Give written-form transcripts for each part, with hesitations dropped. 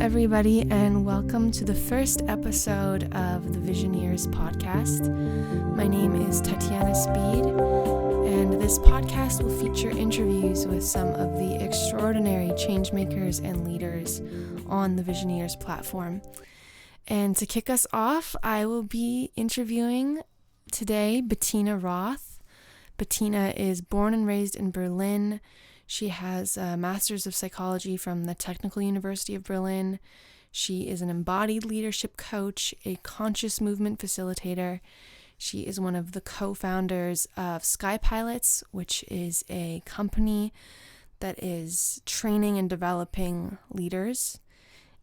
everybody, and welcome to the first episode of the Visioneers Podcast. My name is Tatiana Speed, and this podcast will feature interviews with some of the extraordinary changemakers and leaders on the Visioneers platform. And to kick us off, I will be interviewing today Bettina Rothe. Bettina is born and raised in Berlin. She has a Master's of Psychology from the Technical University of Berlin. She is an embodied leadership coach, a conscious movement facilitator. She is one of the co-founders of Sky Pilots, which is a company that is training and developing leaders.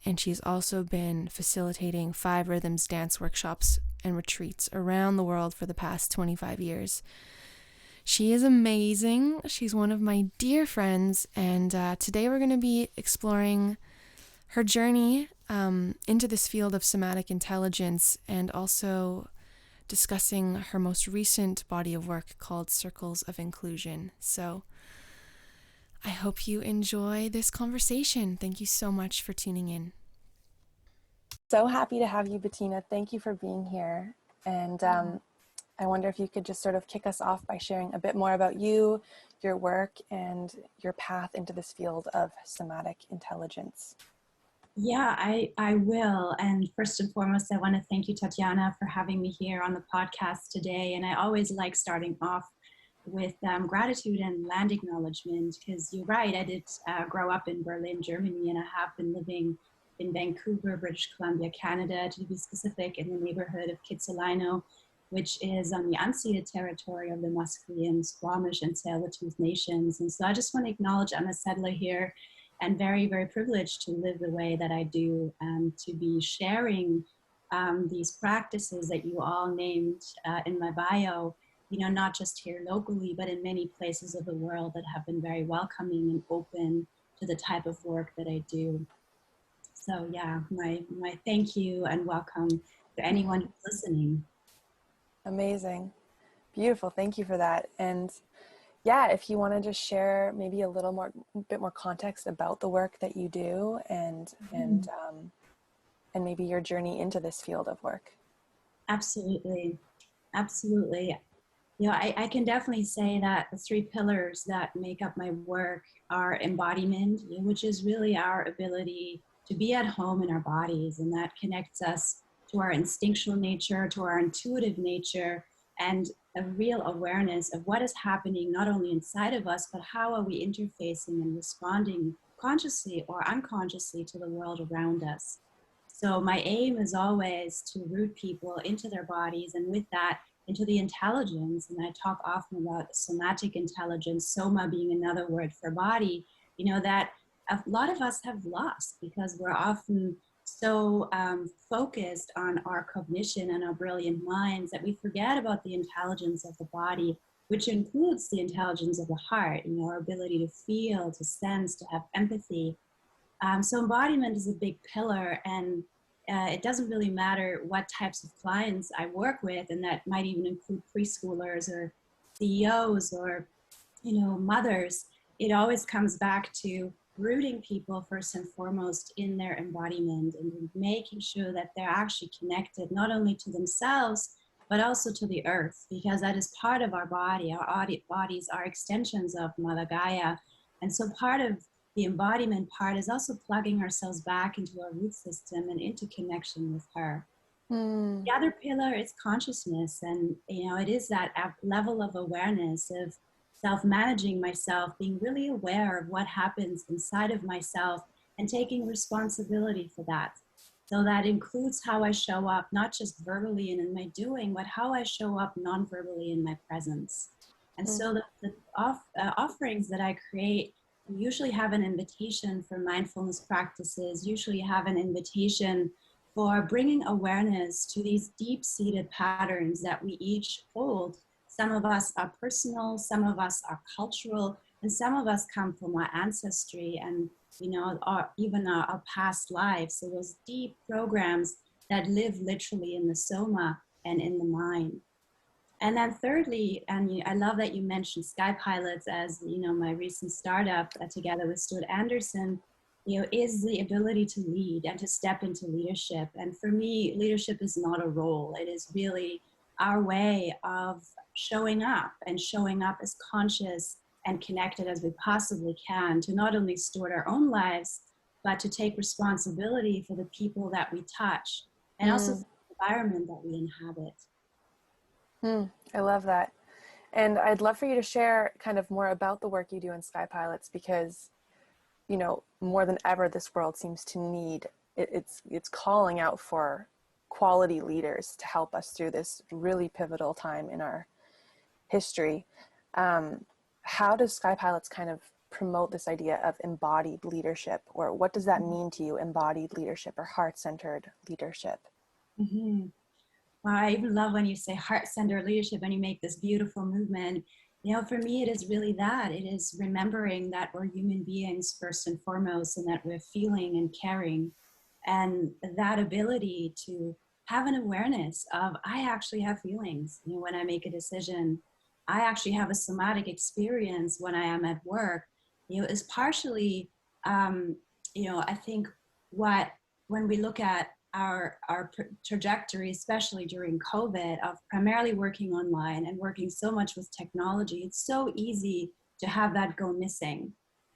And she's also been facilitating 5 Rhythms dance workshops and retreats around the world for the past 25 years. She is amazing. She's one of my dear friends, and today we're going to be exploring her journey into this field of somatic intelligence and also discussing her most recent body of work called Circles of Inclusion. So I hope you enjoy this conversation. Thank you so much for tuning in. So happy to have you, Bettina. Thank you for being here. And I wonder if you could just sort of kick us off by sharing a bit more about you, your work, and your path into this field of somatic intelligence. Yeah, I will. And first and foremost, I want to thank you, Tatiana, for having me here on the podcast today. And I always like starting off with gratitude and land acknowledgement, because you're right, I did grow up in Berlin, Germany, and I have been living in Vancouver, British Columbia, Canada, to be specific, in the neighborhood of Kitsilano, which is on the unceded territory of the Musqueam, Squamish, and Tsleil-Waututh nations. And so I just want to acknowledge I'm a settler here and very, very privileged to live the way that I do and to be sharing these practices that you all named in my bio, you know, not just here locally, but in many places of the world that have been very welcoming and open to the type of work that I do. So yeah, my thank you and welcome to anyone who's listening. Amazing. Beautiful. Thank you for that. And yeah, if you want to just share maybe a bit more context about the work that you do and maybe your journey into this field of work. Absolutely. Absolutely. You know, I can definitely say that the 3 pillars that make up my work are embodiment, which is really our ability to be at home in our bodies, and that connects us to our instinctual nature, to our intuitive nature, and a real awareness of what is happening not only inside of us, but how are we interfacing and responding consciously or unconsciously to the world around us. So my aim is always to root people into their bodies, and with that, into the intelligence. And I talk often about somatic intelligence, soma being another word for body, you know, that a lot of us have lost because we're often so focused on our cognition and our brilliant minds that we forget about the intelligence of the body, which includes the intelligence of the heart, you know, our ability to feel, to sense, to have empathy. So embodiment is a big pillar, and it doesn't really matter what types of clients I work with, and that might even include preschoolers or CEOs or, you know, mothers. It always comes back to rooting people first and foremost in their embodiment and making sure that they're actually connected not only to themselves, but also to the earth, because that is part of our body. Our bodies are extensions of Mother Gaia. And so part of the embodiment part is also plugging ourselves back into our root system and into connection with her. The other pillar is consciousness. And, you know, it is that level of awareness of self-managing myself, being really aware of what happens inside of myself and taking responsibility for that. So that includes how I show up, not just verbally and in my doing, but how I show up non-verbally in my presence. And so the offerings that I create usually have an invitation for mindfulness practices, usually have an invitation for bringing awareness to these deep-seated patterns that we each hold. Some of us are personal, some of us are cultural, and some of us come from our ancestry and, you know, even our past lives. So those deep programs that live literally in the soma and in the mind. And then thirdly, and I love that you mentioned Sky Pilots as, you know, my recent startup together with Stuart Anderson, is the ability to lead and to step into leadership. And for me, leadership is not a role. It is really our way of showing up, and showing up as conscious and connected as we possibly can, to not only steward our own lives, but to take responsibility for the people that we touch, and also for the environment that we inhabit. I love that. And I'd love for you to share kind of more about the work you do in Sky Pilots, because, you know, more than ever, this world seems to need, it's calling out for quality leaders to help us through this really pivotal time in our history. How does Sky Pilots kind of promote this idea of embodied leadership, or what does that mean to you, embodied leadership or heart-centered leadership? Mm-hmm. Well, I even love when you say heart-centered leadership and you make this beautiful movement. For me, it is really that. It is remembering that we're human beings first and foremost, and that we're feeling and caring. And that ability to have an awareness of, I actually have feelings. When I make a decision, I actually have a somatic experience when I am at work, is partially, I think when we look at our trajectory, especially during COVID, of primarily working online and working so much with technology, it's so easy to have that go missing.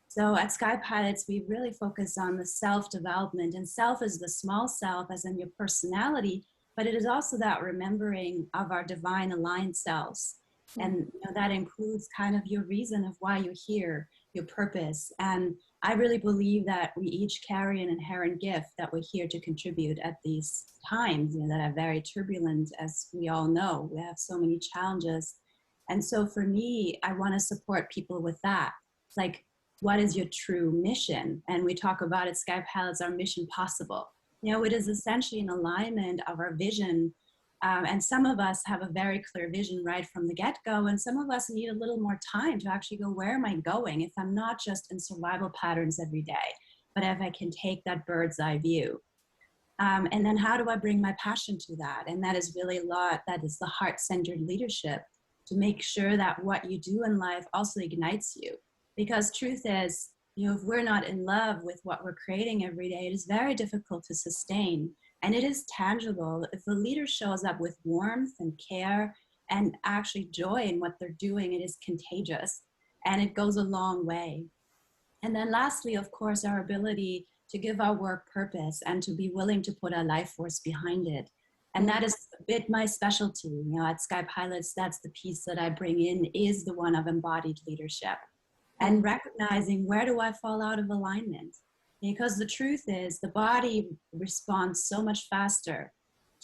So at Sky Pilots, we really focus on the self-development, and self is the small self, as in your personality, but it is also that remembering of our divine aligned selves. And that includes kind of your reason of why you're here, your purpose. And I really believe that we each carry an inherent gift that we're here to contribute at these times, that are very turbulent, as we all know. We have so many challenges. And so for me, I want to support people with that. It's like, what is your true mission? And we talk about at Sky Pilots, our mission possible. It is essentially an alignment of our vision. And some of us have a very clear vision right from the get-go, and some of us need a little more time to actually go, where am I going if I'm not just in survival patterns every day, but if I can take that bird's eye view. And then how do I bring my passion to that? And that is really that is the heart-centered leadership, to make sure that what you do in life also ignites you. Because truth is, if we're not in love with what we're creating every day, it is very difficult to sustain. And it is tangible. If a leader shows up with warmth and care and actually joy in what they're doing, it is contagious, and it goes a long way. And then lastly, of course, our ability to give our work purpose and to be willing to put our life force behind it. And that is a bit my specialty. At Sky Pilots, that's the piece that I bring in, is the one of embodied leadership. And recognizing, where do I fall out of alignment? Because the truth is, the body responds so much faster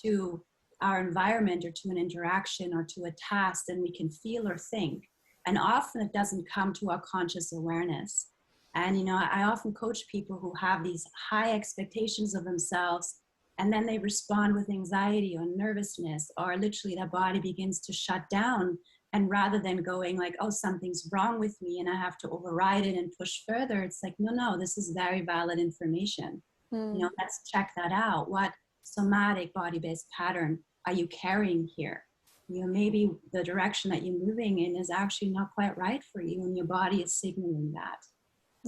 to our environment or to an interaction or to a task than we can feel or think. And often it doesn't come to our conscious awareness. And, I often coach people who have these high expectations of themselves, and then they respond with anxiety or nervousness, or literally their body begins to shut down. And rather than going like, oh, something's wrong with me and I have to override it and push further, it's like, no, this is very valid information. Let's check that out. What somatic body-based pattern are you carrying here? Maybe the direction that you're moving in is actually not quite right for you, and your body is signaling that.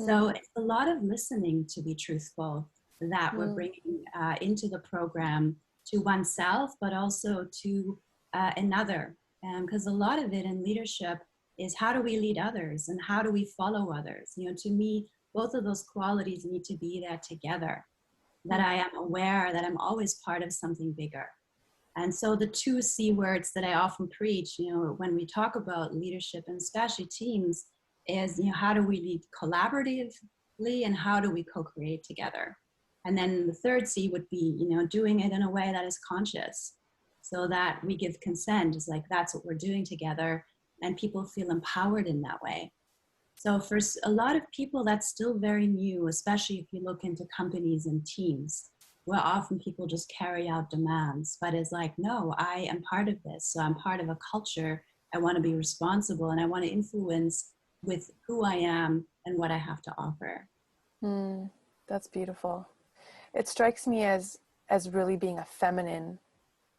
So it's a lot of listening, to be truthful, that we're bringing into the program, to oneself, but also to another. Because a lot of it in leadership is, how do we lead others and how do we follow others? To me, both of those qualities need to be there together, that I am aware that I'm always part of something bigger. And so the two C words that I often preach, when we talk about leadership, and especially teams, is, how do we lead collaboratively and how do we co-create together? And then the third C would be, doing it in a way that is conscious, so that we give consent. Is like, that's what we're doing together, and people feel empowered in that way. So for a lot of people, that's still very new, especially if you look into companies and teams, where often people just carry out demands. But it's like, no, I am part of this. So I'm part of a culture. I want to be responsible, and I want to influence with who I am and what I have to offer. That's beautiful. It strikes me as really being a feminine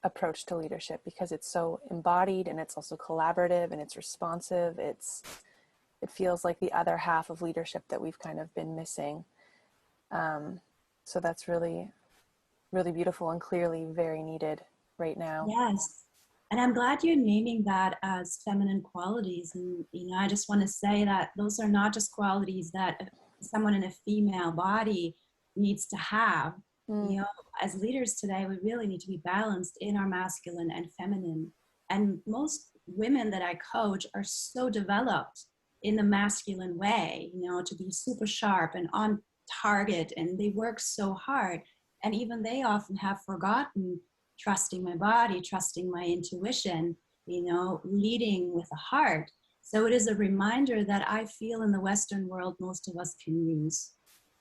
approach to leadership, because it's so embodied, and it's also collaborative, and it's responsive. It feels like the other half of leadership that we've kind of been missing. So that's really, really beautiful and clearly very needed right now. Yes. And I'm glad you're naming that as feminine qualities. And, I just want to say that those are not just qualities that someone in a female body needs to have. Mm. As leaders today, we really need to be balanced in our masculine and feminine. And most women that I coach are so developed in the masculine way, to be super sharp and on target, and they work so hard. And even they often have forgotten trusting my body, trusting my intuition, leading with the heart. So it is a reminder that I feel in the Western world most of us can use.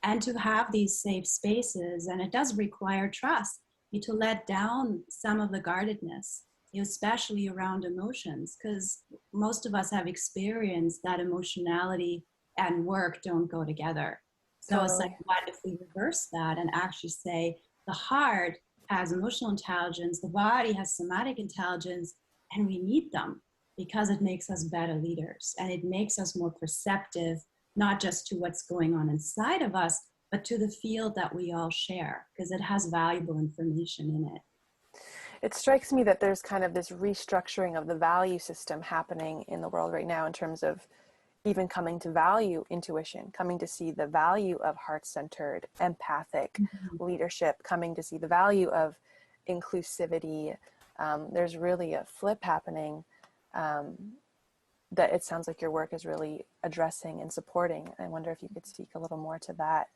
And to have these safe spaces, and it does require trust, to let down some of the guardedness, especially around emotions, because most of us have experienced that emotionality and work don't go together. So Totally. It's like, what if we reverse that and actually say the heart has emotional intelligence, the body has somatic intelligence, and we need them because it makes us better leaders and it makes us more perceptive, not just to what's going on inside of us, but to the field that we all share, because it has valuable information in it. It strikes me that there's kind of this restructuring of the value system happening in the world right now in terms of even coming to value intuition, coming to see the value of heart-centered, empathic leadership, coming to see the value of inclusivity. There's really a flip happening that it sounds like your work is really addressing and supporting. I wonder if you could speak a little more to that.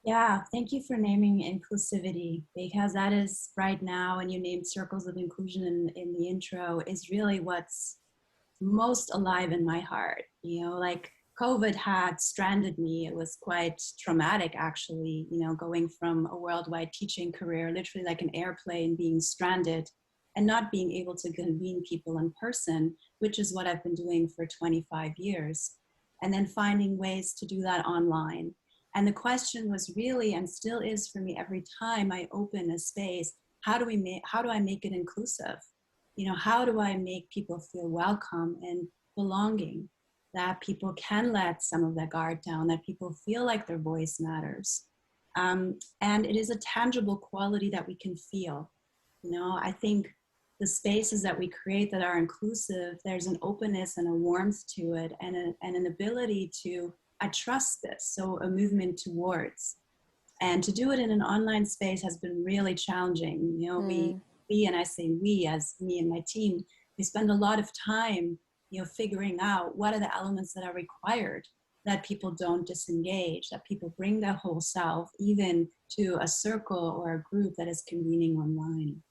Yeah, thank you for naming inclusivity, because that is right now, and you named circles of inclusion in the intro, is really what's most alive in my heart. Like COVID had stranded me. It was quite traumatic, actually, going from a worldwide teaching career, literally like an airplane, being stranded and not being able to convene people in person, which is what I've been doing for 25 years. And then finding ways to do that online. And the question was really, and still is for me every time I open a space, how do I make it inclusive? How do I make people feel welcome and belonging, that people can let some of their guard down, that people feel like their voice matters. And it is a tangible quality that we can feel. I think the spaces that we create that are inclusive, there's an openness and a warmth to it, and an ability to, I trust this, so a movement towards. And to do it in an online space has been really challenging. We, and I say we as me and my team, we spend a lot of time, figuring out what are the elements that are required, that people don't disengage, that people bring their whole self, even to a circle or a group that is convening online.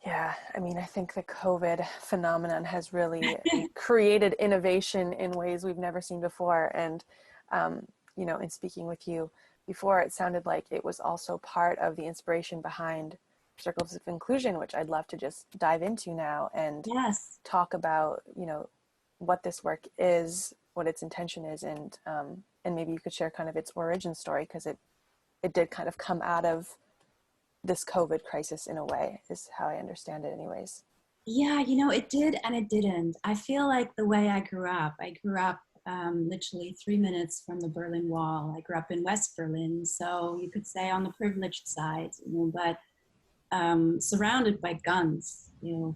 Yeah, I mean, I think the COVID phenomenon has really created innovation in ways we've never seen before. And, in speaking with you before, it sounded like it was also part of the inspiration behind Circles of Inclusion, which I'd love to just dive into now and talk about, what this work is, what its intention is, and maybe you could share kind of its origin story, because it did kind of come out of this COVID crisis in a way, is how I understand it anyways. Yeah, it did and it didn't. I feel like the way I grew up literally 3 minutes from the Berlin Wall. I grew up in West Berlin, so you could say on the privileged side, but surrounded by guns,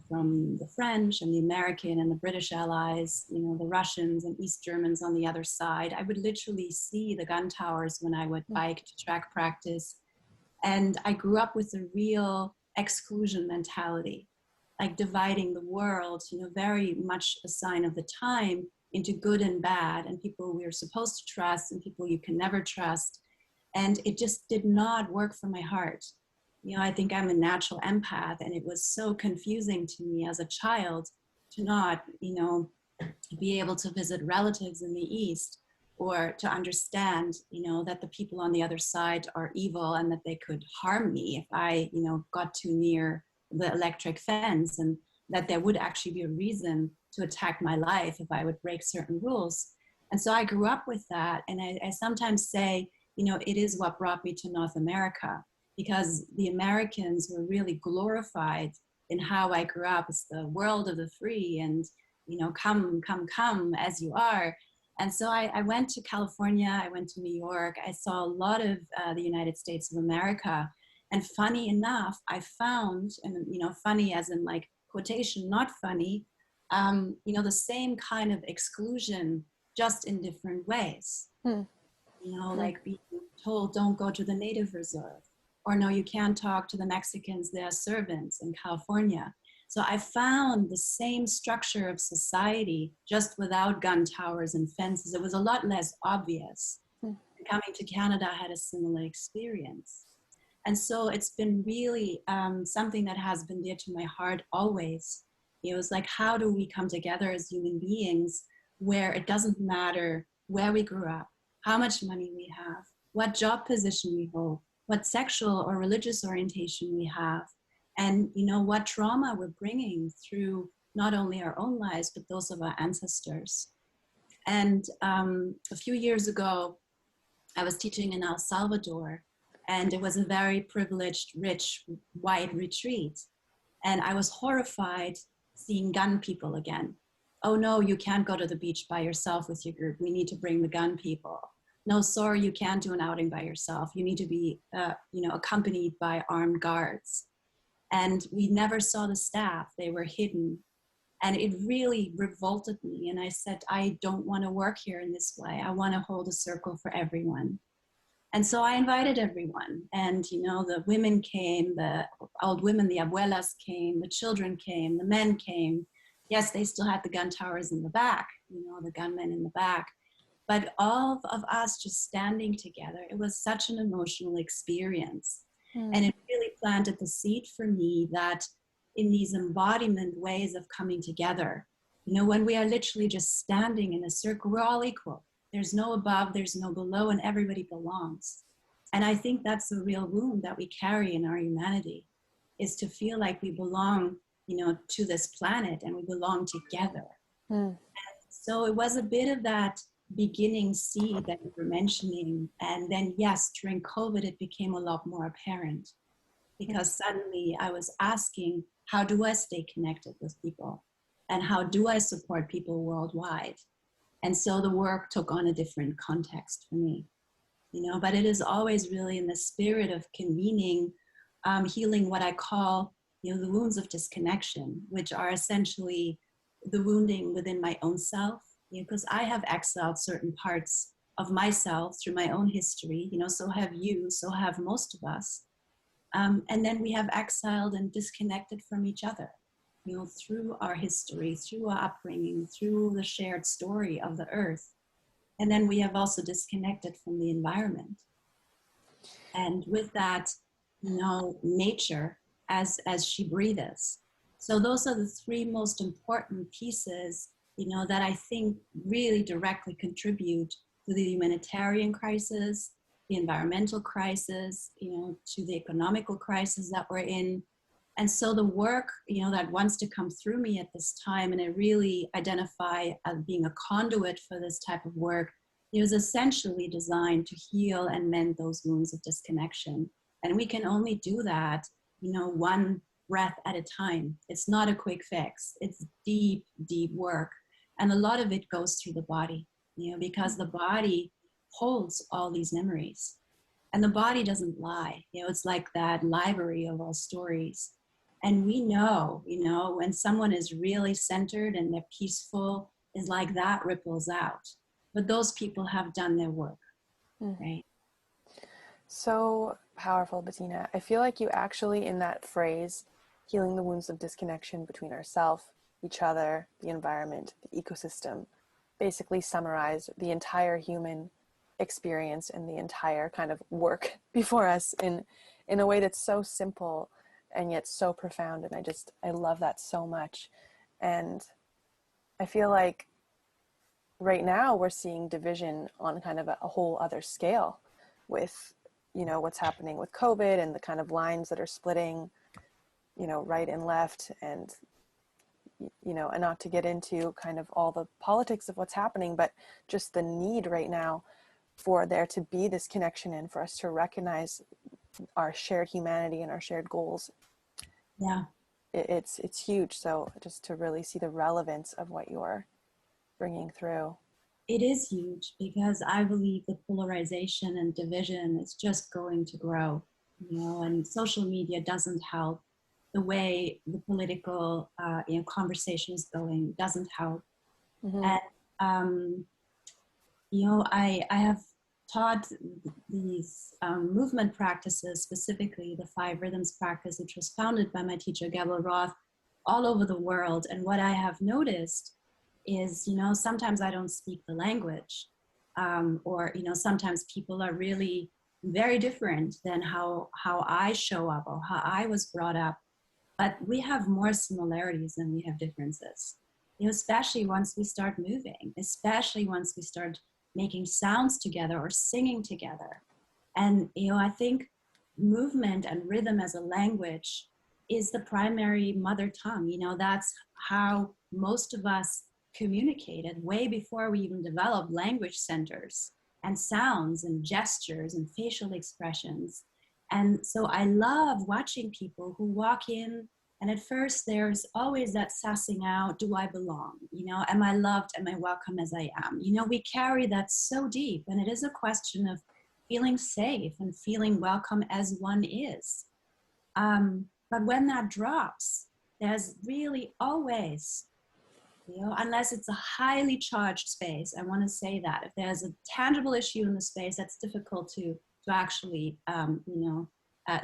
from the French and the American and the British allies, the Russians and East Germans on the other side. I would literally see the gun towers when I would bike to track practice. And I grew up with a real exclusion mentality, like dividing the world, very much a sign of the time, into good and bad, and people we're supposed to trust and people you can never trust. And it just did not work for my heart. I think I'm a natural empath, and it was so confusing to me as a child to not, be able to visit relatives in the East, or to understand, that the people on the other side are evil and that they could harm me if I, got too near the electric fence, and that there would actually be a reason to attack my life if I would break certain rules. And so I grew up with that. And I sometimes say, it is what brought me to North America, because the Americans were really glorified in how I grew up. It's the world of the free, and, come as you are. And so I went to California, I went to New York, I saw a lot of the United States of America. And funny enough, I found, and funny as in like quotation, not funny, the same kind of exclusion, just in different ways. Like being told, don't go to the native reserve, or no, you can't talk to the Mexicans, they're servants in California. So I found the same structure of society, just without gun towers and fences. It was a lot less obvious. Coming to Canada, I had a similar experience. And so it's been really something that has been dear to my heart always. It was like, how do we come together as human beings where it doesn't matter where we grew up, how much money we have, what job position we hold, what sexual or religious orientation we have, and what trauma we're bringing through not only our own lives, but those of our ancestors. And a few years ago, I was teaching in El Salvador, and it was a very privileged, rich, white retreat. And I was horrified seeing gun people again. Oh no, you can't go to the beach by yourself with your group. We need to bring the gun people. No, sorry, you can't do an outing by yourself. You need to be, accompanied by armed guards. And we never saw the staff. They were hidden. And it really revolted me. And I said, I don't want to work here in this way. I want to hold a circle for everyone. And so I invited everyone. And, the women came, the old women, the abuelas came, the children came, the men came. Yes, they still had the gun towers in the back, the gunmen in the back. But all of us just standing together, it was such an emotional experience. And it really planted the seed for me that in these embodiment ways of coming together, when we are literally just standing in a circle, we're all equal. There's no above, there's no below, and everybody belongs. And I think that's the real wound that we carry in our humanity, is to feel like we belong, to this planet, and we belong together. And so it was a bit of that beginning seed that you were mentioning. And then, yes, during COVID, it became a lot more apparent, because suddenly I was asking, how do I stay connected with people? And how do I support people worldwide? And so the work took on a different context for me, but it is always really in the spirit of convening, healing what I call, the wounds of disconnection, which are essentially the wounding within my own self, because I have exiled certain parts of myself through my own history, so have you, so have most of us. And then we have exiled and disconnected from each other, through our history, through our upbringing, through the shared story of the earth. And then we have also disconnected from the environment. And with that, nature as she breathes. So those are the three most important pieces, that I think really directly contribute to the humanitarian crisis, the environmental crisis, to the economical crisis that we're in. And so the work, that wants to come through me at this time, and I really identify as being a conduit for this type of work, is essentially designed to heal and mend those wounds of disconnection. And we can only do that, one breath at a time. It's not a quick fix. It's deep, deep work. And a lot of it goes through the body, because the body holds all these memories. And the body doesn't lie. It's like that library of all stories. And we know, when someone is really centered and they're peaceful, is like that ripples out. But those people have done their work, right? So powerful, Bettina. I feel like you actually, in that phrase, healing the wounds of disconnection between ourselves, each other, the environment, the ecosystem, basically summarize the entire human experience and the entire kind of work before us in a way that's so simple and yet so profound. And I love that so much. And I feel like right now we're seeing division on kind of a whole other scale with, what's happening with COVID and the kind of lines that are splitting, right and left, and and not to get into kind of all the politics of what's happening, but just the need right now for there to be this connection and for us to recognize our shared humanity and our shared goals. Yeah. It's huge. So just to really see the relevance of what you're bringing through. It is huge because I believe the polarization and division is just going to grow, and social media doesn't help. The way the political, conversation is going doesn't help. Mm-hmm. And, I have taught these movement practices, specifically the 5 rhythms practice, which was founded by my teacher, Bettina Rothe, all over the world. And what I have noticed is, sometimes I don't speak the language, or, sometimes people are really very different than how I show up or how I was brought up. But we have more similarities than we have differences, especially once we start moving, especially once we start making sounds together or singing together. And, I think movement and rhythm as a language is the primary mother tongue. That's how most of us communicated way before we even developed language centers and sounds and gestures and facial expressions. And so I love watching people who walk in, and at first there's always that sussing out, do I belong? Am I loved? Am I welcome as I am? We carry that so deep, and it is a question of feeling safe and feeling welcome as one is. But when that drops, there's really always, unless it's a highly charged space, I want to say that if there's a tangible issue in the space, that's difficult to actually,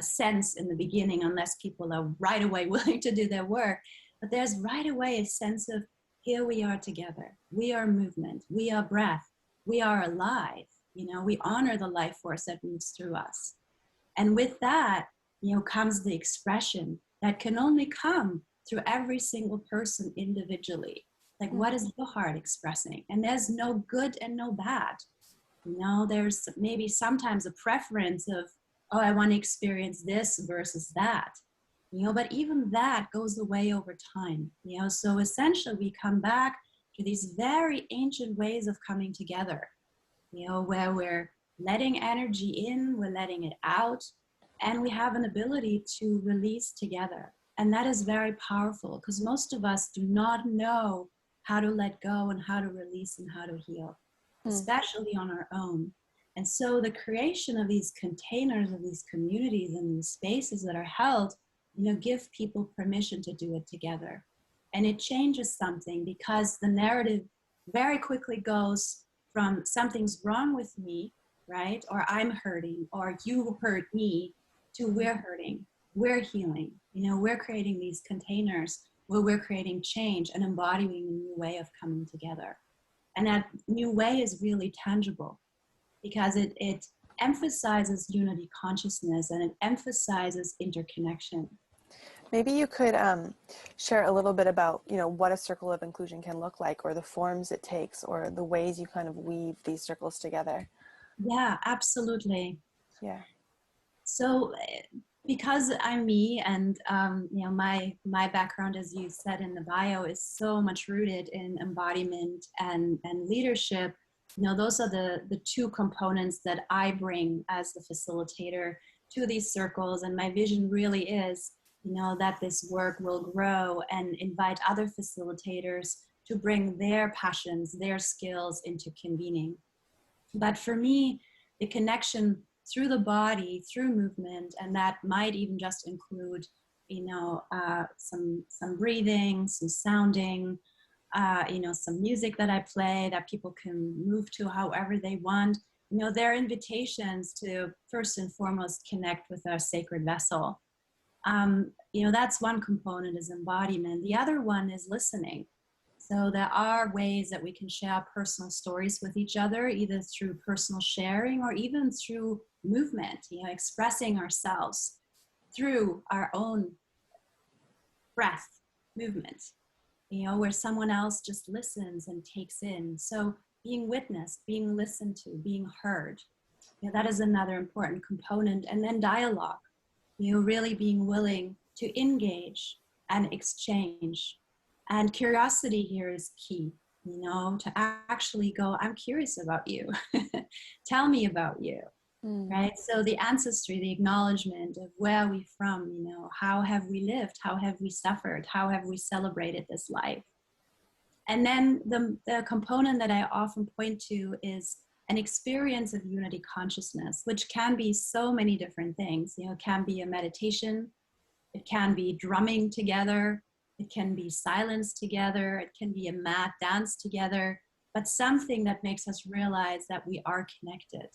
sense in the beginning, unless people are right away willing to do their work. But there's right away a sense of, here we are together. We are movement. We are breath. We are alive. We honor the life force that moves through us. And with that, comes the expression that can only come through every single person individually. Like, what is your heart expressing? And there's no good and no bad. There's maybe sometimes a preference of, oh, I want to experience this versus that. But even that goes away over time. So essentially we come back to these very ancient ways of coming together, where we're letting energy in, we're letting it out, and we have an ability to release together. And that is very powerful, because most of us do not know how to let go and how to release and how to heal, especially on our own. And so the creation of these containers, of these communities and these spaces that are held, give people permission to do it together. And it changes something, because the narrative very quickly goes from something's wrong with me, right? Or I'm hurting, or you hurt me, to we're hurting, we're healing. We're creating these containers where we're creating change and embodying a new way of coming together. And that new way is really tangible, because it emphasizes unity consciousness, and it emphasizes interconnection. Maybe you could share a little bit about, what a circle of inclusion can look like, or the forms it takes, or the ways you kind of weave these circles together. Yeah, absolutely. Yeah. So because I'm me, and my background, as you said in the bio, is so much rooted in embodiment and leadership. Those are the 2 components that I bring as the facilitator to these circles. And my vision really is, that this work will grow and invite other facilitators to bring their passions, their skills into convening. But for me, the connection through the body, through movement, and that might even just include, some breathing, some sounding, some music that I play that people can move to however they want. They're invitations to first and foremost connect with our sacred vessel. That's one component, is embodiment. The other one is listening. So there are ways that we can share personal stories with each other, either through personal sharing or even through movement, expressing ourselves through our own breath movement, where someone else just listens and takes in. So being witnessed, being listened to, being heard, that is another important component. And then dialogue, really being willing to engage and exchange. And curiosity here is key, to actually go, I'm curious about you. Tell me about you, right? So the ancestry, the acknowledgement of where are we from, how have we lived? How have we suffered? How have we celebrated this life? And then the component that I often point to is an experience of unity consciousness, which can be so many different things. You know, it can be a meditation, it can be drumming together, it can be silence together, it can be a mat dance together, but something that makes us realize that we are connected.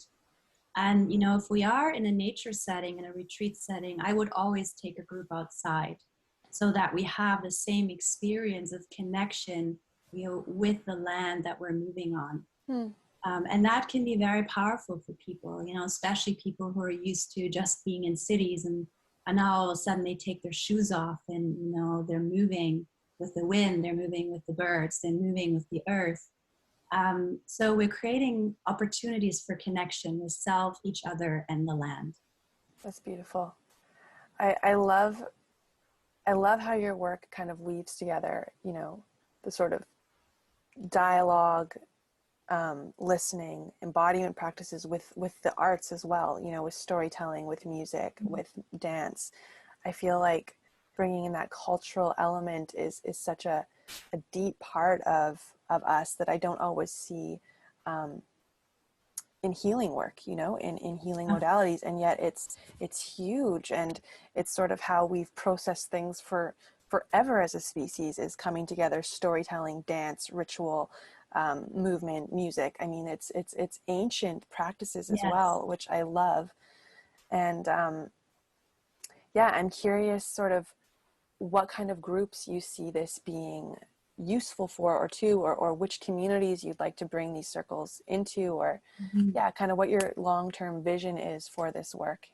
And, you know, if we are in a nature setting, in a retreat setting, I would always take a group outside so that we have the same experience of connection, you know, with the land that we're moving on. And that can be very powerful for people, you know, especially people who are used to just being in cities, and now all of a sudden they take their shoes off and, you know, they're moving with the wind, they're moving with the birds, they're moving with the earth. So we're creating opportunities for connection with self, each other, and the land. That's beautiful. I love how your work kind of weaves together, you know, the sort of dialogue, listening, embodiment practices with the arts as well, you know, with storytelling, with music, with dance. I feel like bringing in that cultural element is such a deep part of us that I don't always see in healing work, you know, in healing modalities. And yet it's huge, and it's sort of how we've processed things forever as a species, is coming together, storytelling, dance, ritual, movement, music. I mean, it's ancient practices as well, which I love. And yeah, I'm curious sort of what kind of groups you see this being useful for, or which communities you'd like to bring these circles into, or yeah, kind of what your long-term vision is for this work.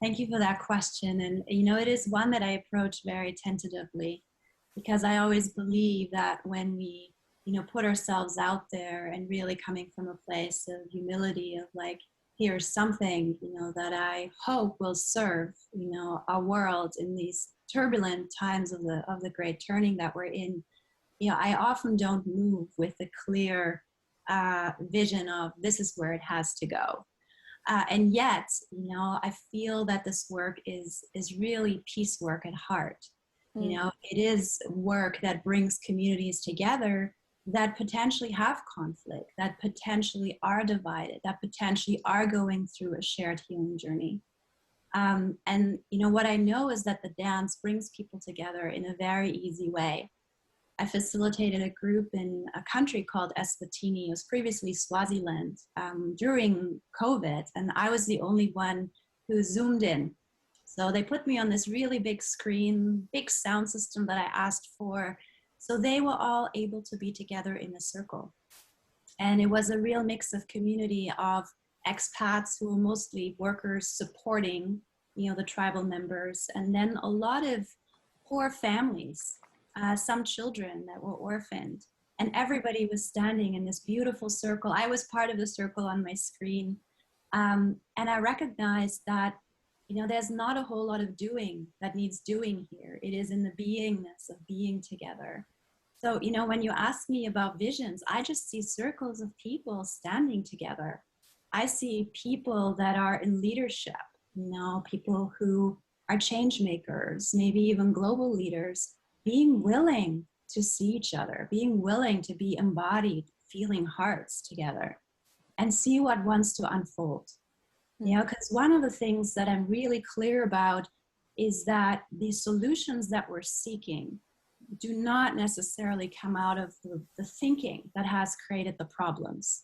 Thank you for that question. And, you know, it is one that I approach very tentatively, because I always believe that when we, you know, put ourselves out there and really coming from a place of humility, of like, here's something, you know, that I hope will serve, you know, our world in these turbulent times of the great turning that we're in. You know, I often don't move with a clear vision of this is where it has to go. And yet, you know, I feel that this work is really peace work at heart. You know, it is work that brings communities together that potentially have conflict, that potentially are divided, that potentially are going through a shared healing journey. And, you know, what I know is that the dance brings people together in a very easy way. I facilitated a group in a country called Eswatini. It was previously Swaziland, during COVID, and I was the only one who zoomed in. So they put me on this really big screen, big sound system that I asked for. So they were all able to be together in a circle. And it was a real mix of community of expats who were mostly workers supporting, you know, the tribal members, and then a lot of poor families, some children that were orphaned, and everybody was standing in this beautiful circle. I was part of the circle on my screen, and I recognized that, you know, there's not a whole lot of doing that needs doing here. It is in the beingness of being together. So, you know, when you ask me about visions, I just see circles of people standing together. I see people that are in leadership, you know, people who are change makers, maybe even global leaders, being willing to see each other, being willing to be embodied, feeling hearts together, and see what wants to unfold. You know, because one of the things that I'm really clear about is that the solutions that we're seeking do not necessarily come out of the thinking that has created the problems.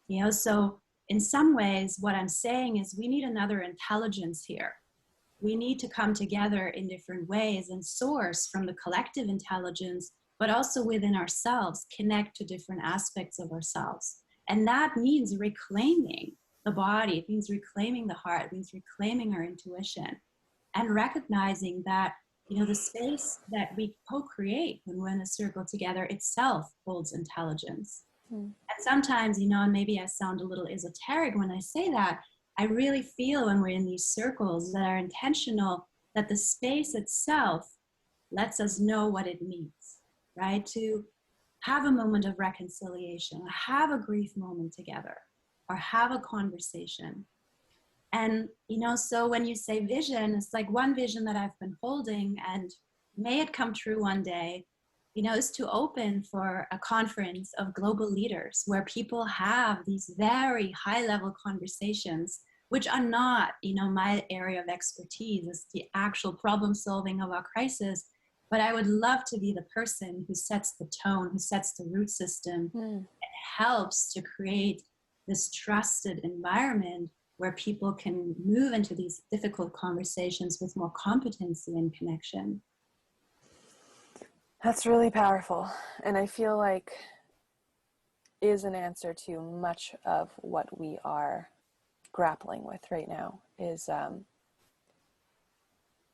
You know, so in some ways, what I'm saying is we need another intelligence here. We need to come together in different ways and source from the collective intelligence, but also within ourselves, connect to different aspects of ourselves. And that means reclaiming the body, it means reclaiming the heart, it means reclaiming our intuition, and recognizing that, you know, the space that we co-create when we're in a circle together itself holds intelligence. And sometimes, you know, and maybe I sound a little esoteric when I say that, I really feel when we're in these circles that are intentional, that the space itself lets us know what it means, right? To have a moment of reconciliation, or have a grief moment together, or have a conversation. And, you know, so when you say vision, it's like one vision that I've been holding, and may it come true one day, is to open for a conference of global leaders where people have these very high level conversations, which are not, my area of expertise. Is the actual problem solving of our crisis. But I would love to be the person who sets the tone, who sets the root system, and helps to create this trusted environment where people can move into these difficult conversations with more competency and connection. That's really powerful. And I feel like is an answer to much of what we are grappling with right now is,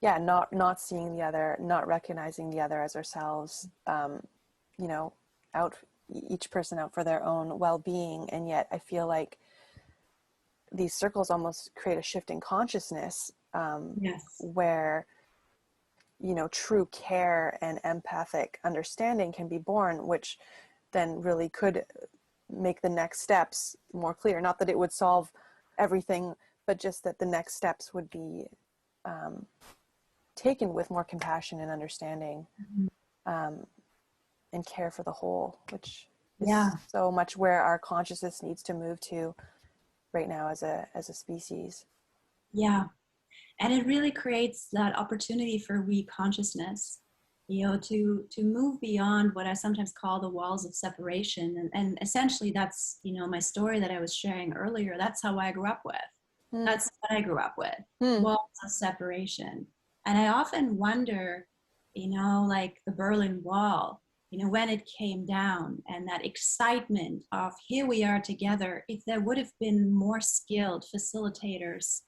not seeing the other, not recognizing the other as ourselves, each person out for their own well-being. And yet I feel like these circles almost create a shift in consciousness, where true care and empathic understanding can be born, which then really could make the next steps more clear. Not that it would solve everything, but just that the next steps would be taken with more compassion and understanding, and care for the whole, which is so much where our consciousness needs to move to right now as a species. Yeah. And it really creates that opportunity for consciousness, to move beyond what I sometimes call the walls of separation. And essentially that's, my story that I was sharing earlier. That's how I grew up with. That's what I grew up with, walls of separation. And I often wonder, like the Berlin Wall, when it came down and that excitement of here we are together, if there would have been more skilled facilitators,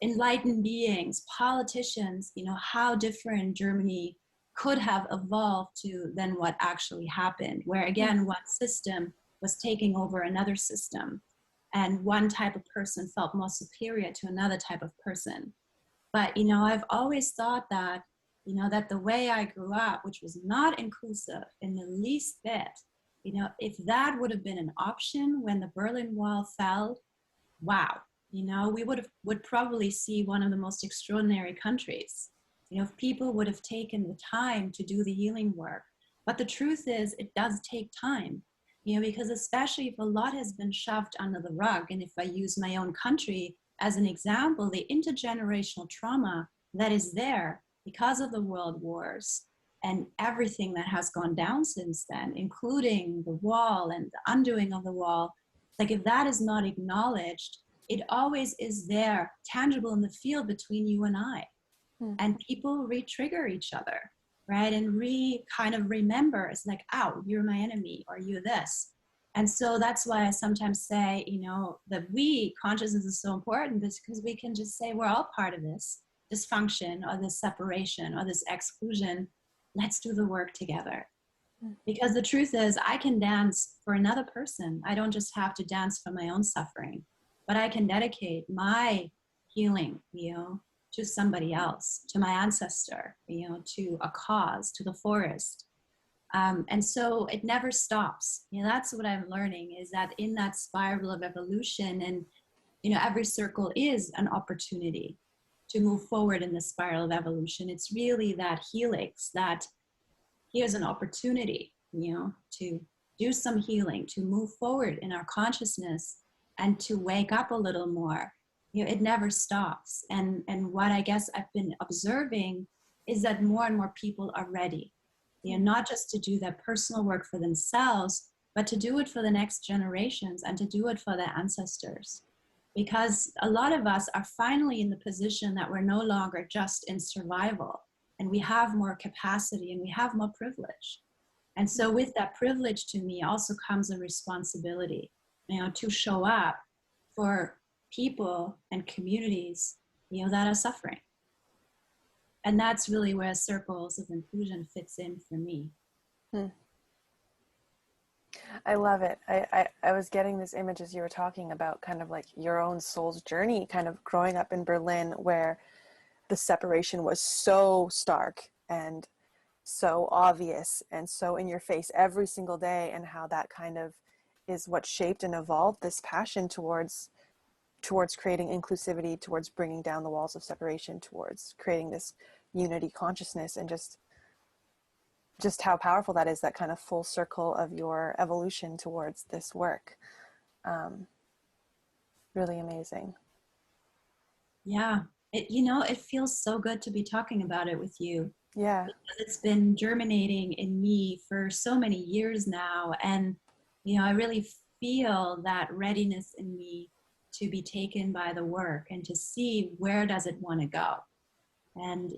enlightened beings, politicians, how different Germany could have evolved to than what actually happened, where again, one system was taking over another system and one type of person felt more superior to another type of person. But, I've always thought that, that the way I grew up, which was not inclusive in the least bit, if that would have been an option when the Berlin Wall fell, wow. We would probably see one of the most extraordinary countries, if people would have taken the time to do the healing work. But the truth is, it does take time, because especially if a lot has been shoved under the rug, and if I use my own country as an example, the intergenerational trauma that is there because of the world wars and everything that has gone down since then, including the wall and the undoing of the wall, like if that is not acknowledged, it always is there, tangible in the field between you and I. And people re-trigger each other, right? And kind of remember, it's like, oh, you're my enemy, or you're this. And so that's why I sometimes say, that consciousness is so important, because we can just say we're all part of this dysfunction or this separation or this exclusion. Let's do the work together. Because the truth is, I can dance for another person. I don't just have to dance for my own suffering, but I can dedicate my healing, to somebody else, to my ancestor, to a cause, to the forest. And so it never stops. That's what I'm learning, is that in that spiral of evolution, and, every circle is an opportunity to move forward in the spiral of evolution. It's really that helix, that here's an opportunity, to do some healing, to move forward in our consciousness and to wake up a little more. It never stops. And what I guess I've been observing is that more and more people are ready, not just to do their personal work for themselves, but to do it for the next generations and to do it for their ancestors. Because a lot of us are finally in the position that we're no longer just in survival, and we have more capacity and we have more privilege. And so with that privilege, to me, also comes a responsibility, to show up for people and communities, that are suffering. And that's really where circles of inclusion fits in for me. I love it. I was getting this image as you were talking about kind of like your own soul's journey, kind of growing up in Berlin, where the separation was so stark and so obvious and so in your face every single day, and how that kind of is what shaped and evolved this passion towards creating inclusivity, towards bringing down the walls of separation, towards creating this unity consciousness, and just just how powerful that is, that kind of full circle of your evolution towards this work. Really amazing. Yeah. It feels so good to be talking about it with you. Yeah. Because it's been germinating in me for so many years now. And, I really feel that readiness in me to be taken by the work and to see where does it want to go. And,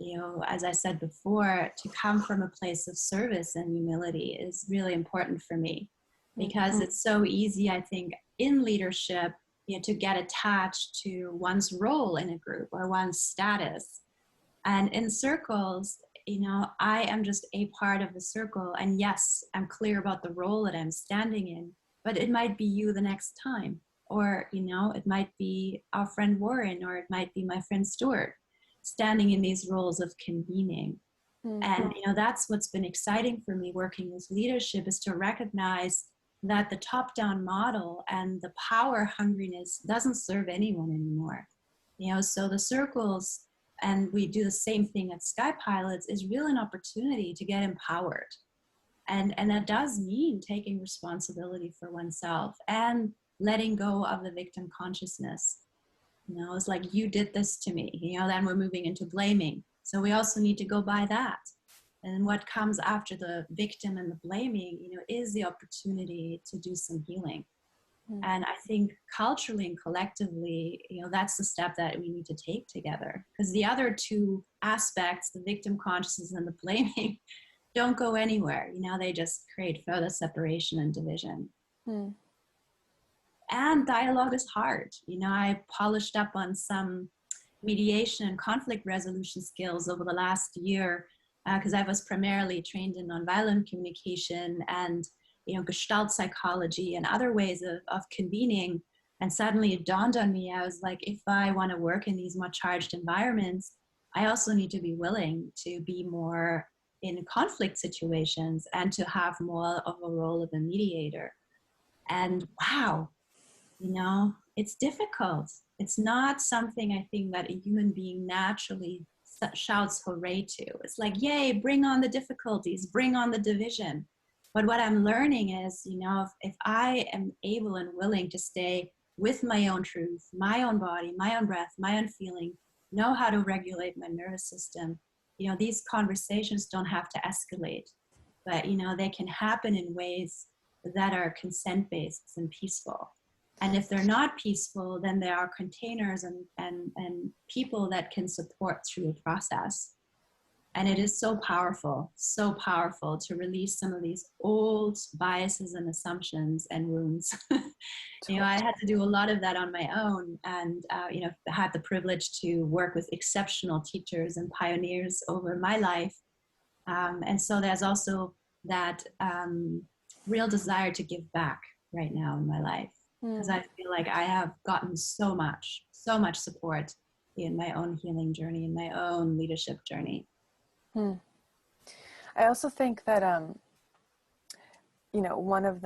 as I said before, to come from a place of service and humility is really important for me, because it's so easy, I think, in leadership, to get attached to one's role in a group or one's status. And in circles, I am just a part of the circle. And yes, I'm clear about the role that I'm standing in, but it might be you the next time. Or, it might be our friend Warren, or it might be my friend Stuart, standing in these roles of convening. And, that's what's been exciting for me working with leadership, is to recognize that the top-down model and the power hungriness doesn't serve anyone anymore. So the circles, and we do the same thing at Sky Pilots, is really an opportunity to get empowered. And that does mean taking responsibility for oneself and letting go of the victim consciousness. It's like, you did this to me, then we're moving into blaming. So we also need to go by that. And what comes after the victim and the blaming, is the opportunity to do some healing. And I think culturally and collectively, that's the step that we need to take together. Because the other two aspects, the victim consciousness and the blaming, don't go anywhere. They just create further separation and division. And dialogue is hard. I polished up on some mediation and conflict resolution skills over the last year, because I was primarily trained in nonviolent communication and Gestalt psychology and other ways of convening. And suddenly it dawned on me, I was like, if I want to work in these more charged environments, I also need to be willing to be more in conflict situations and to have more of a role of a mediator. And wow, it's difficult. It's not something I think that a human being naturally shouts hooray to. It's like, yay, bring on the difficulties, bring on the division. But what I'm learning is, if I am able and willing to stay with my own truth, my own body, my own breath, my own feeling, know how to regulate my nervous system, these conversations don't have to escalate, but, they can happen in ways that are consent-based and peaceful. And if they're not peaceful, then there are containers and people that can support through the process. And it is so powerful to release some of these old biases and assumptions and wounds. I had to do a lot of that on my own, and had the privilege to work with exceptional teachers and pioneers over my life. And so there's also that real desire to give back right now in my life, because I feel like I have gotten so much support in my own healing journey, in my own leadership journey. I also think that one of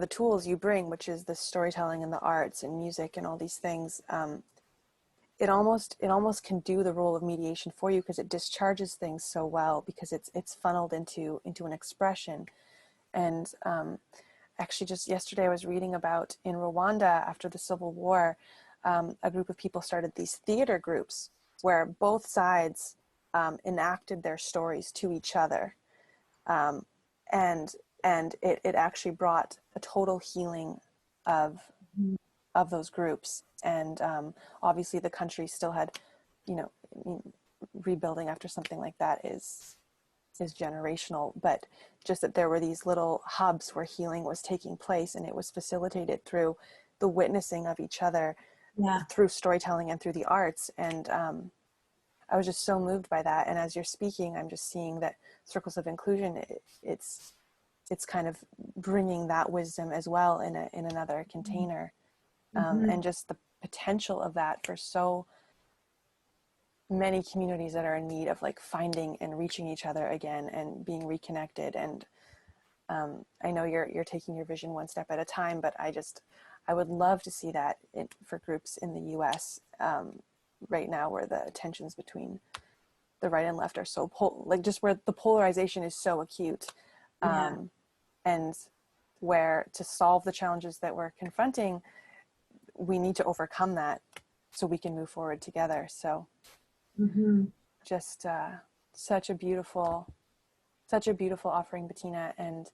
the tools you bring, which is the storytelling and the arts and music and all these things, it almost can do the role of mediation for you, because it discharges things so well, because it's funneled into an expression. And actually, just yesterday I was reading about, in Rwanda after the Civil War, a group of people started these theater groups where both sides enacted their stories to each other, and it actually brought a total healing of those groups. And obviously the country still had, rebuilding after something like that is generational, but just that there were these little hubs where healing was taking place, and it was facilitated through the witnessing of each other, through storytelling and through the arts. And I was just so moved by that. And as you're speaking, I'm just seeing that circles of inclusion, it's kind of bringing that wisdom as well in another container. And just the potential of that for so many communities that are in need of finding and reaching each other again and being reconnected. And I know you're taking your vision one step at a time, but I would love to see that for groups in the US right now, where the tensions between the right and left are so like just where the polarization is so acute. And where to solve the challenges that we're confronting, we need to overcome that so we can move forward together. So just such a beautiful offering, Bettina. And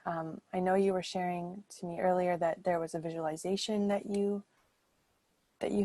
I know you were sharing to me earlier that there was a visualization that you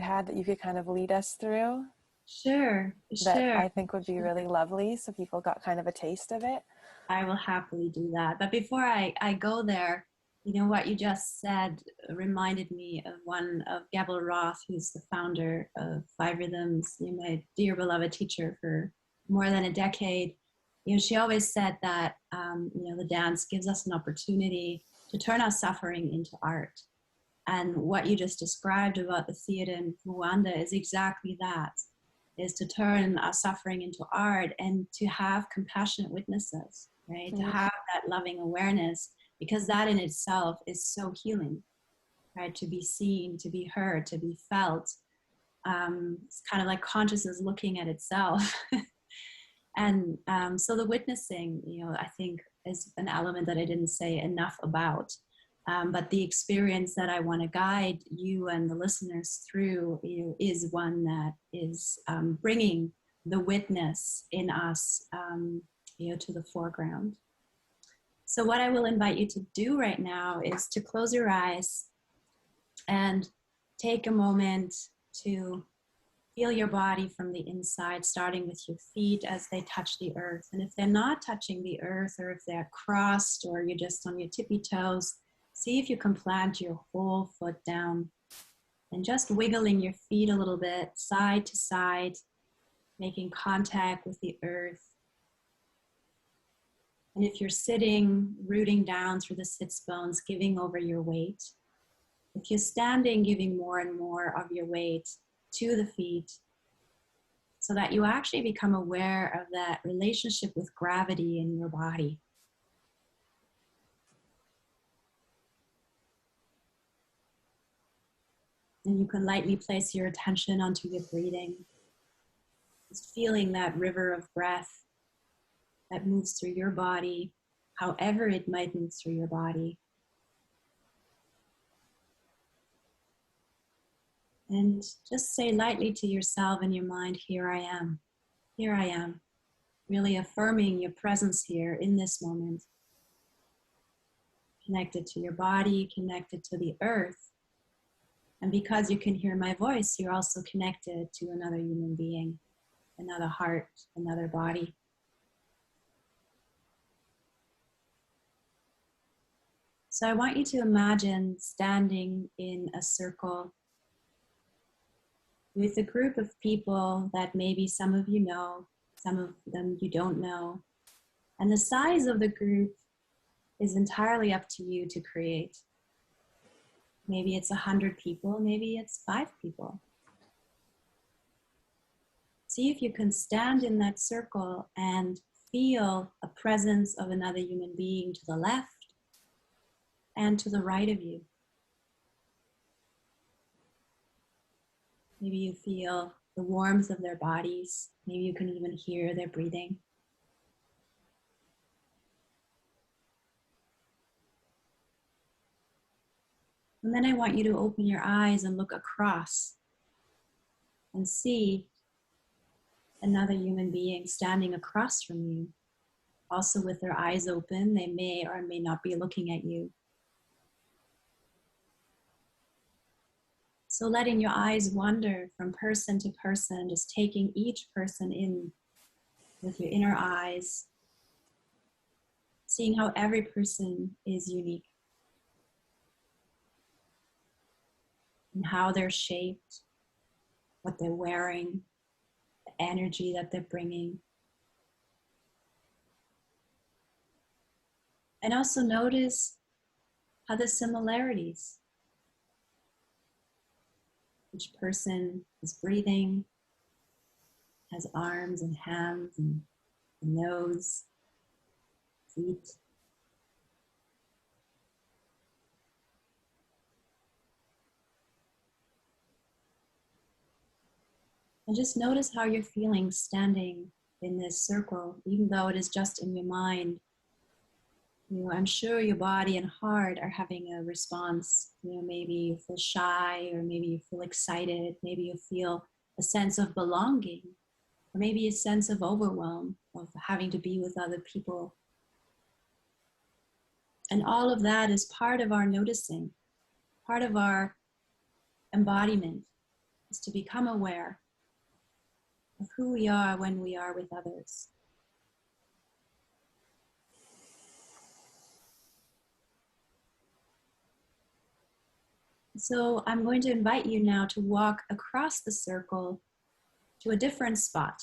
had that you could kind of lead us through. Sure. That I think would be really lovely, so people got kind of a taste of it. I will happily do that. But before I go there, you know, what you just said reminded me of one of Bettina Rothe, who's the founder of Five Rhythms, you know, my dear beloved teacher for more than a decade. You know, she always said that, you know, the dance gives us an opportunity to turn our suffering into art. And what you just described about the theater in Rwanda is exactly that, is to turn our suffering into art and to have compassionate witnesses, right? To have that loving awareness, because that in itself is so healing, right? To be seen, to be heard, to be felt. It's kind of like consciousness looking at itself. And so the witnessing, you know, I think is an element that I didn't say enough about. But the experience that I want to guide you and the listeners through, you know, is one that is bringing the witness in us, you know, to the foreground. So what I will invite you to do right now is to close your eyes and take a moment to feel your body from the inside, starting with your feet as they touch the earth. And if they're not touching the earth, or if they're crossed, or you're just on your tippy toes, see if you can plant your whole foot down and just wiggling your feet a little bit, side to side, making contact with the earth. And if you're sitting, rooting down through the sits bones, giving over your weight. If you're standing, giving more and more of your weight to the feet, so that you actually become aware of that relationship with gravity in your body. And you can lightly place your attention onto your breathing, just feeling that river of breath that moves through your body, however it might move through your body. And just say lightly to yourself in your mind, here I am, here I am. Really affirming your presence here in this moment. Connected to your body, connected to the earth. And because you can hear my voice, you're also connected to another human being, another heart, another body. So I want you to imagine standing in a circle with a group of people that maybe some of you know, some of them you don't know. And the size of the group is entirely up to you to create. Maybe it's 100 people, maybe it's 5 people. See if you can stand in that circle and feel a presence of another human being to the left and to the right of you. Maybe you feel the warmth of their bodies. Maybe you can even hear their breathing. And then I want you to open your eyes and look across and see another human being standing across from you, also with their eyes open. They may or may not be looking at you. So letting your eyes wander from person to person, just taking each person in with your inner eyes, seeing how every person is unique and how they're shaped, what they're wearing, the energy that they're bringing. And also notice how the similarities. Each person is breathing, has arms and hands and a nose, feet. And just notice how you're feeling standing in this circle, even though it is just in your mind. I'm sure your body and heart are having a response. Maybe you feel shy, or maybe you feel excited, maybe you feel a sense of belonging, or maybe a sense of overwhelm of having to be with other people. And all of that is part of our noticing, part of our embodiment, is to become aware of who we are when we are with others. So I'm going to invite you now to walk across the circle to a different spot.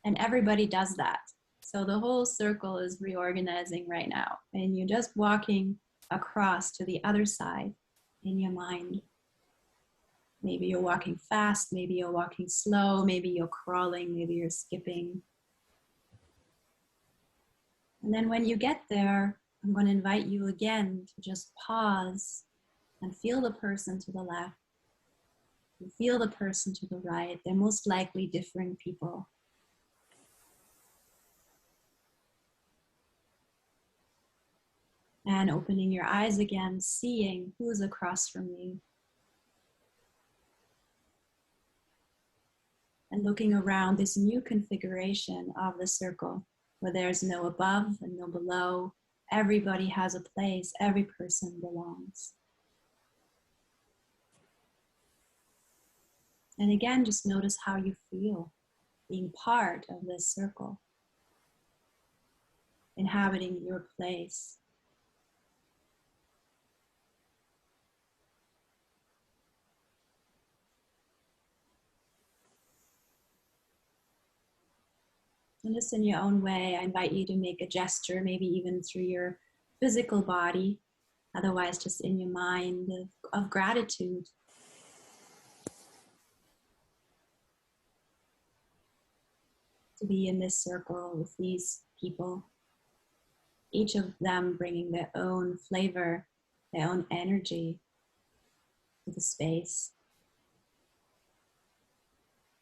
And everybody does that. So the whole circle is reorganizing right now. And you're just walking across to the other side in your mind. Maybe you're walking fast, maybe you're walking slow, maybe you're crawling, maybe you're skipping. And then when you get there, I'm going to invite you again to just pause and feel the person to the left. And feel the person to the right. They're most likely different people. And opening your eyes again, seeing who's across from you. And looking around this new configuration of the circle, where there's no above and no below. Everybody has a place, every person belongs. And again, just notice how you feel being part of this circle, inhabiting your place. And just in your own way, I invite you to make a gesture, maybe even through your physical body, otherwise just in your mind, of gratitude. To be in this circle with these people, each of them bringing their own flavor, their own energy to the space.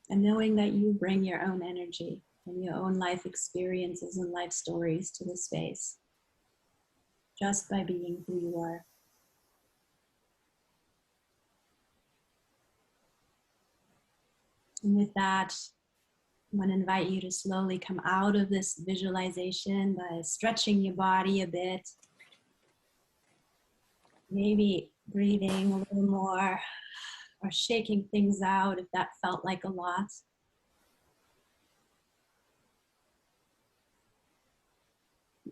And knowing that you bring your own energy and your own life experiences and life stories to the space, just by being who you are. And with that, I'm going to invite you to slowly come out of this visualization by stretching your body a bit. Maybe breathing a little more, or shaking things out if that felt like a lot.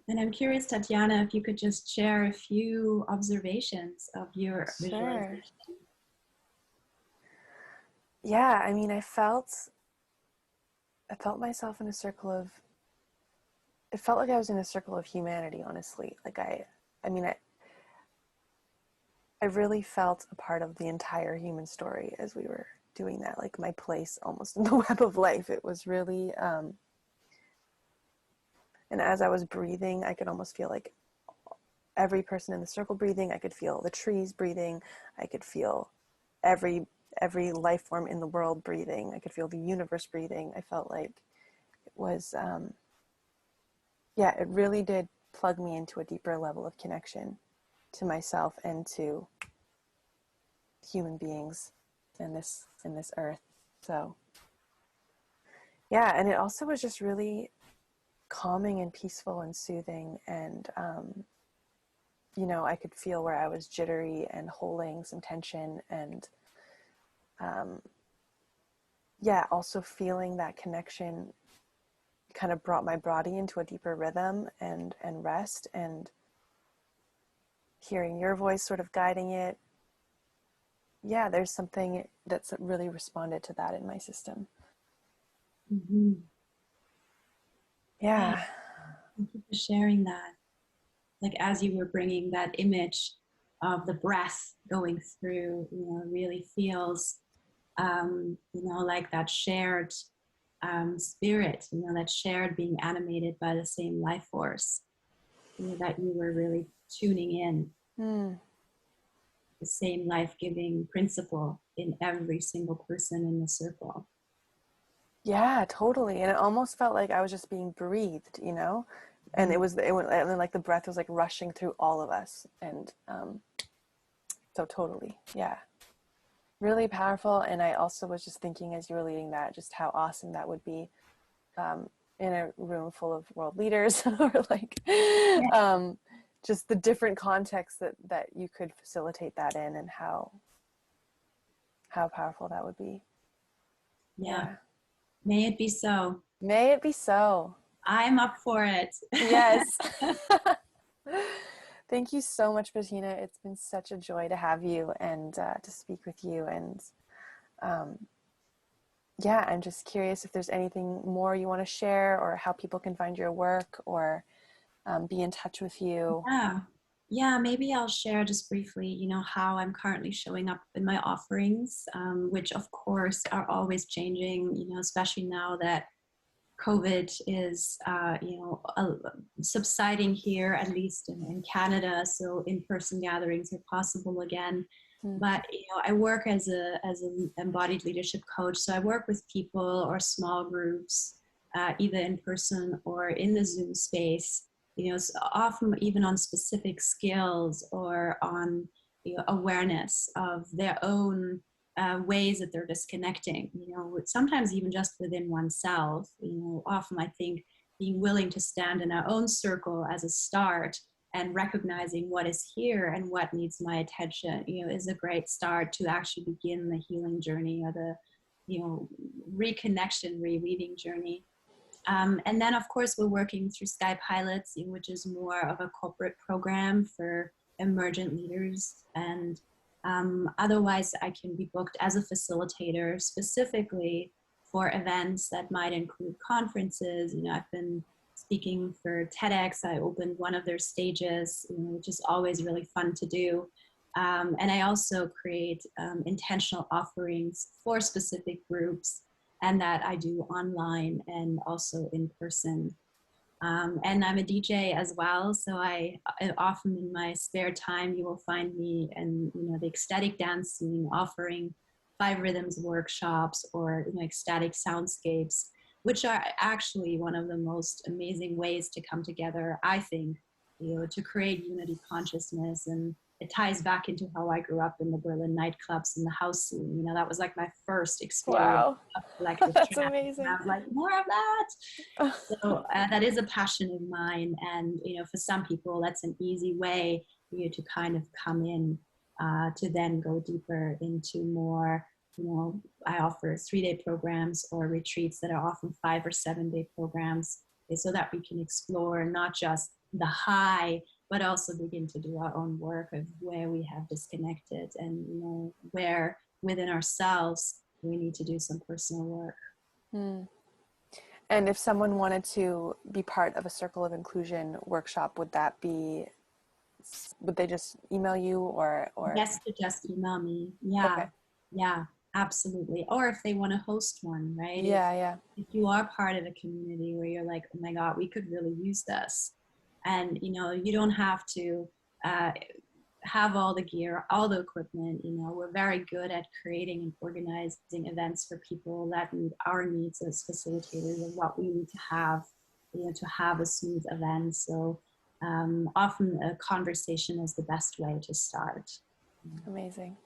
And I'm curious, Tatiana, if you could just share a few observations of your visualization. Yeah, I mean, I felt myself in a circle of, it felt like I was in a circle of humanity, honestly. Like I really felt a part of the entire human story as we were doing that, like my place almost in the web of life. It was really, and as I was breathing, I could almost feel like every person in the circle breathing. I could feel the trees breathing. I could feel every life form in the world breathing. I could feel the universe breathing. I felt like it was, it really did plug me into a deeper level of connection to myself and to human beings in this earth. So yeah, and it also was just really calming and peaceful and soothing, and I could feel where I was jittery and holding some tension, and also feeling that connection kind of brought my body into a deeper rhythm and rest, and hearing your voice sort of guiding it. Yeah, there's something that's really responded to that in my system. Mm-hmm. Yeah. Thank you for sharing that. Like as you were bringing that image of the breath going through, really feels, like that shared spirit, that shared being animated by the same life force, that you were really tuning in. The same life-giving principle in every single person in the circle. Yeah, totally. And it almost felt like I was just being breathed, you know, and it went, and then like the breath was like rushing through all of us. And so totally. Yeah. Really powerful. And I also was just thinking as you were leading that, just how awesome that would be in a room full of world leaders or like just the different contexts that you could facilitate that in, and how powerful that would be. Yeah. May it be so. May it be so. I'm up for it. Yes. Thank you so much, Bettina. It's been such a joy to have you and to speak with you. And yeah, I'm just curious if there's anything more you want to share, or how people can find your work, or be in touch with you. Yeah, maybe I'll share just briefly, you know, how I'm currently showing up in my offerings, which of course are always changing, you know, especially now that COVID is, subsiding here, at least in Canada. So in-person gatherings are possible again. But you know, I work as an embodied leadership coach. So I work with people or small groups, either in person or in the Zoom space. You know, so often even on specific skills or on, you know, awareness of their own ways that they're disconnecting. You know, sometimes even just within oneself. You know, often I think being willing to stand in our own circle as a start, and recognizing what is here and what needs my attention, you know, is a great start to actually begin the healing journey, or the, you know, reconnection, reweaving journey. And then of course we're working through Sky Pilots, which is more of a corporate program for emergent leaders. And otherwise I can be booked as a facilitator specifically for events that might include conferences. You know, I've been speaking for TEDx. I opened one of their stages, you know, which is always really fun to do. And I also create intentional offerings for specific groups, and that I do online and also in person. And I'm a DJ as well, so I often in my spare time you will find me in, you know, the ecstatic dance scene, offering 5 rhythms workshops, or, you know, ecstatic soundscapes, which are actually one of the most amazing ways to come together, I think, you know, to create unity consciousness. And it ties back into how I grew up in the Berlin nightclubs and the house scene. You know, that was like my first experience of collective That's trance. amazing. I was like, more of that. So that is a passion of mine. And, you know, for some people, that's an easy way, you know, to kind of come in to then go deeper into more, you know, I offer 3-day programs or retreats that are often 5 or 7-day programs, so that we can explore not just the high, but also begin to do our own work of where we have disconnected, and, you know, where within ourselves we need to do some personal work. And if someone wanted to be part of a Circle of Inclusion workshop, would they just email you, or? Yes, to just email me. Yeah. Okay. Yeah, absolutely. Or if they want to host one, right? Yeah. If you are part of a community where you're like, oh my God, we could really use this. And, you know, you don't have to have all the gear, all the equipment. You know, we're very good at creating and organizing events for people that meet our needs as facilitators, and what we need to have, you know, to have a smooth event. So often a conversation is the best way to start. Amazing.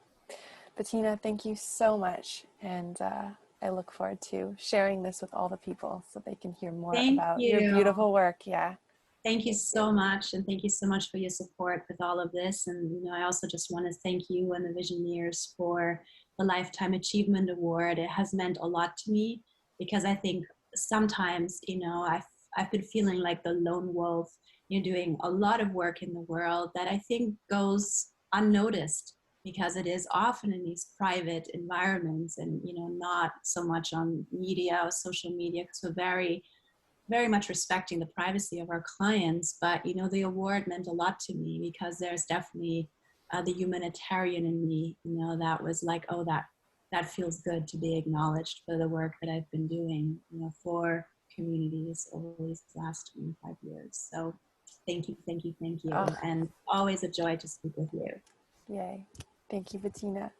Bettina, thank you so much. And I look forward to sharing this with all the people so they can hear more about your beautiful work. Yeah. Thank you so much. And thank you so much for your support with all of this. And, you know, I also just want to thank you and the Visioneers for the Lifetime Achievement Award. It has meant a lot to me, because I think sometimes, you know, I've been feeling like the lone wolf, you know, doing a lot of work in the world that I think goes unnoticed, because it is often in these private environments, and, you know, not so much on media or social media, because we're very, very much respecting the privacy of our clients. But, you know, the award meant a lot to me, because there's definitely the humanitarian in me, you know, that was like, oh, that feels good to be acknowledged for the work that I've been doing, you know, for communities over these last 25 years. So thank you. Oh. And always a joy to speak with you. Yay. Thank you, Bettina.